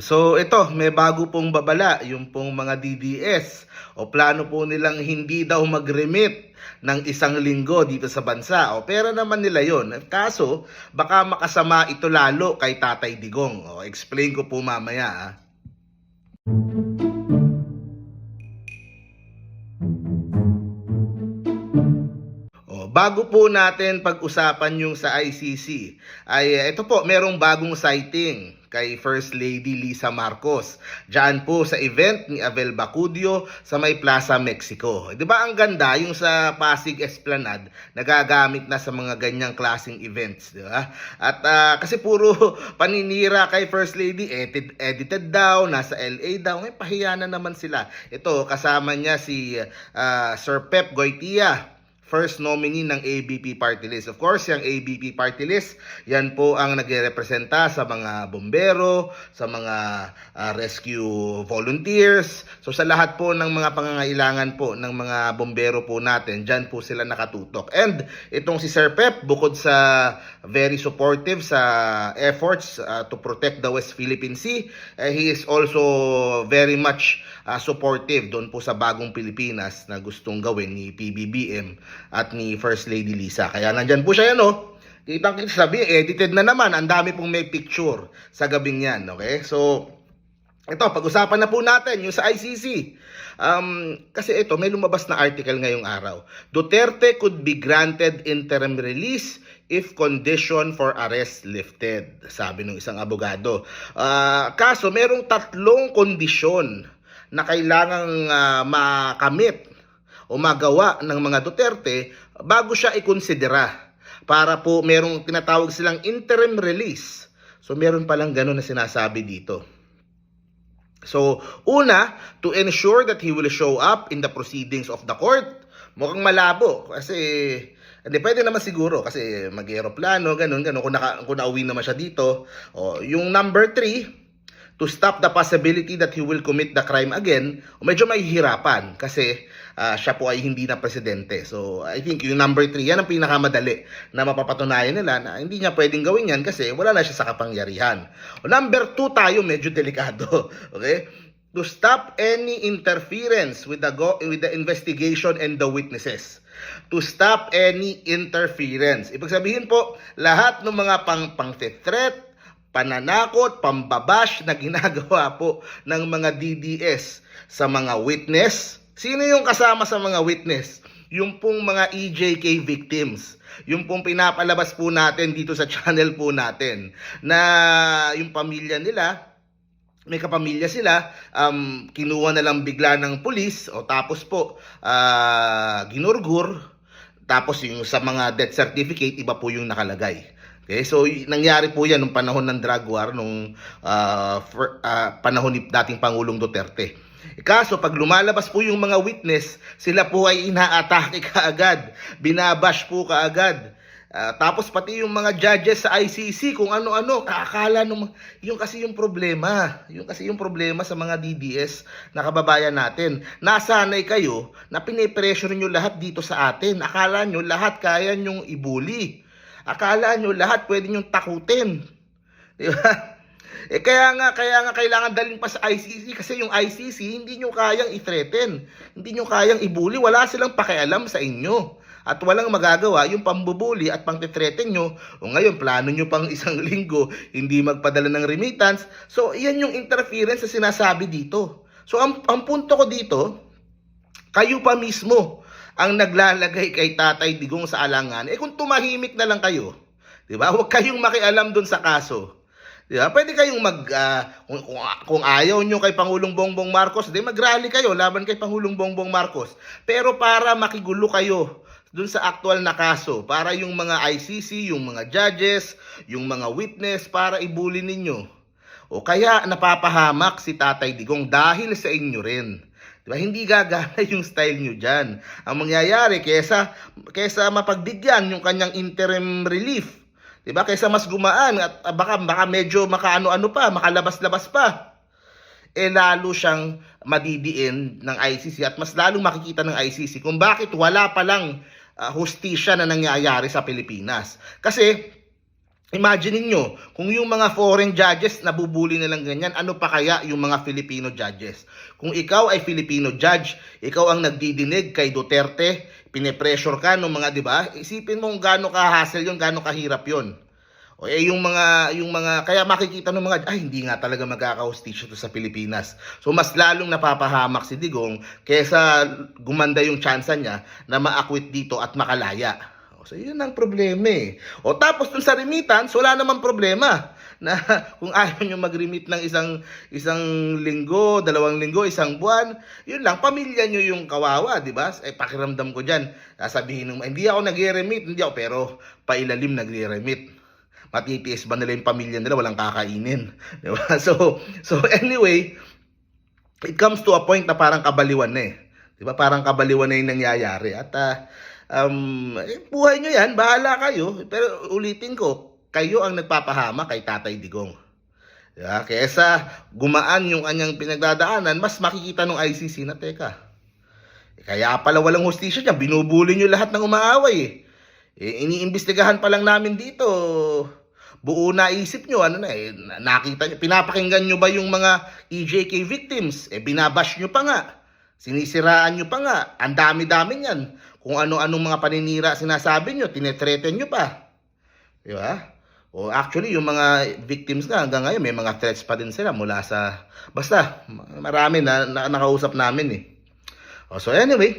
So ito, may bago pong babala, yung pong mga DDS o plano po nilang hindi daw mag-remit ng 1 linggo dito sa bansa. O pera naman nila yon. Kaso, baka makasama ito lalo kay Tatay Digong. O explain ko po mamaya. Bago po natin pag-usapan yung sa ICC, ay ito po, merong bagong sighting kay First Lady Lisa Marcos. Diyan po sa event ni Abel Bacudio sa may Plaza Mexico. 'Di ba ang ganda yung sa Pasig Esplanade, nagagamit na sa mga ganyang klaseng events, 'di ba? At kasi puro paninira kay First Lady, edited daw, nasa LA daw, may pahiya na naman sila. Ito kasama niya si Sir Pep Goytia, first nominee ng ABP Party List. Of course, yung ABP Party List, yan po ang nagrepresenta sa mga bombero, sa mga rescue volunteers. So sa lahat po ng mga pangangailangan po ng mga bombero po natin, dyan po sila nakatutok. And itong si Sir Pep, bukod sa very supportive sa efforts to protect the West Philippine Sea, he is also very much supportive doon po sa bagong Pilipinas na gustong gawin ni PBBM at ni First Lady Lisa. Kaya nandyan po siya yan, oh. Kitang-kita, sabi, edited na naman. Ang dami pong may picture sa gabing yan, okay? So, ito, pag-usapan na po natin yung sa ICC. Kasi ito, may lumabas na article ngayong araw. Duterte could be granted interim release if condition for arrest lifted, sabi ng isang abogado. Kaso, merong 3 kondisyon na kailangang makamit o magawa ng mga Duterte bago siya ikonsidera para po merong tinatawag silang interim release. So meron palang gano'n na sinasabi dito. So una, to ensure that he will show up in the proceedings of the court. Mukhang malabo kasi hindi pwede naman siguro kasi mag-aeroplano, ganun kung nauwi naman siya dito. Yung number 3, to stop the possibility that he will commit the crime again, medyo mahihirapan kasi siya po ay hindi na presidente. So, I think yung number 3, yan ang pinakamadali na mapapatunayan nila na hindi niya pwedeng gawin yan kasi wala na siya sa kapangyarihan. Number 2 tayo, medyo delikado. Okay? To stop any interference with the investigation and the witnesses. To stop any interference. Ibig sabihin po, lahat ng mga pang-threat, pananakot, pambabash na ginagawa po ng mga DDS sa mga witness. Sino yung kasama sa mga witness? Yung pong mga EJK victims. Yung pong pinapalabas po natin dito sa channel po natin na yung pamilya nila, may kapamilya sila, kinuha na lang bigla ng pulis o tapos po ginurgur, tapos yung sa mga death certificate, iba po yung nakalagay. Okay, so nangyari po yan nung panahon ng drug war, nung panahon ni dating Pangulong Duterte. Kaso pag lumalabas po yung mga witness, sila po ay inaatake kaagad, binabash po kaagad. Tapos pati yung mga judges sa ICC kung ano-ano, akala nung yung kasi yung problema, sa mga DDS na kababayan natin. Nasanay kayo na pinipressure nyo lahat dito sa atin. Akala nyo lahat kaya nyong ibuli. Akala nyo lahat pwede nyong takutin. Di ba? Kaya nga kailangan dalhin pa sa ICC kasi yung ICC hindi nyo kayang i-threaten. Hindi nyo kayang ibuli. Wala silang pakialam sa inyo. At walang magagawa yung pambubuli at pang-threaten nyo. O ngayon, plano nyo pang 1 linggo, hindi magpadala ng remittance. So, iyan yung interference na sinasabi dito. So, ang punto ko dito, kayo pa mismo ang naglalagay kay Tatay Digong sa alangan. Kung tumahimik na lang kayo, 'di ba? Huwag kayong makialam doon sa kaso. 'Di ba? Pwede kayong kung ayaw nyo kay Pangulong Bongbong Marcos, mag-rally kayo laban kay Pangulong Bongbong Marcos. Pero para makigulo kayo doon sa aktual na kaso, para yung mga ICC, yung mga judges, yung mga witness, para ibuli ninyo. O kaya napapahamak si Tatay Digong dahil sa inyo rin. Diba? Hindi gagana yung style nyo dyan. Ang mangyayari, kesa mapagbigyan yung kanyang interim relief, diba? Kesa mas gumaan at baka medyo makaano-ano pa, makalabas-labas pa, lalo siyang madidiin ng ICC at mas lalong makikita ng ICC kung bakit wala palang hustisya na nangyayari sa Pilipinas. Kasi Imagine niyo kung yung mga foreign judges nabubuli nilang ganyan, ano pa kaya yung mga Filipino judges? Kung ikaw ay Filipino judge, ikaw ang nagdidinig kay Duterte, pinipressure ka ng mga, 'di ba? Isipin mo kung gaano ka-hassle 'yon, gaano kahirap 'yon. O yung mga kaya makikita ng mga ay hindi nga talaga magkaka-hostisya to sa Pilipinas. So mas lalong napapahamak si Digong kaysa gumanda yung tsansa niya na ma-acquit dito at makalaya. So, yun ang problema eh. O tapos dun sa remittance, wala namang problema. Na kung ayaw nyo mag-remit ng isang linggo, 2 linggo, 1 buwan, yun lang, pamilya nyo yung kawawa, di ba? Eh, pakiramdam ko dyan, sasabihin nung, hindi ako nag-remit, hindi ako, pero pailalim nag-remit. Matitiis ba nila yung pamilya nila, walang kakainin. Di ba? So anyway, it comes to a point na parang kabaliwan na eh. Di ba? Parang kabaliwan na yung nangyayari. At buhay nyo yan, bahala kayo. Pero ulitin ko, kayo ang nagpapahama kay Tatay Digong. Diba? Kesa gumaan yung kanyang pinagdadaanan, mas makikita ng ICC na, teka, kaya pala walang hustisya niya, binubuli nyo lahat ng umaaway iniimbestigahan pa lang namin dito. Buo na isip nyo, ano na nakita nyo, pinapakinggan nyo ba yung mga EJK victims? Binabash nyo pa nga. Sinisiraan nyo pa nga. Ang dami-dami yan. Kung ano-anong mga paninira sinasabi nyo, tinetreten nyo pa. Di ba? O actually, yung mga victims nga hanggang ngayon, may mga threats pa din sila mula sa... Basta, marami na nakausap namin eh. So anyway,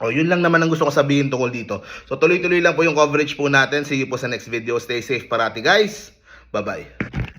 yun lang naman ang gusto ko sabihin tungkol dito. So tuloy-tuloy lang po yung coverage po natin. See you po sa next video. Stay safe parati guys. Bye-bye.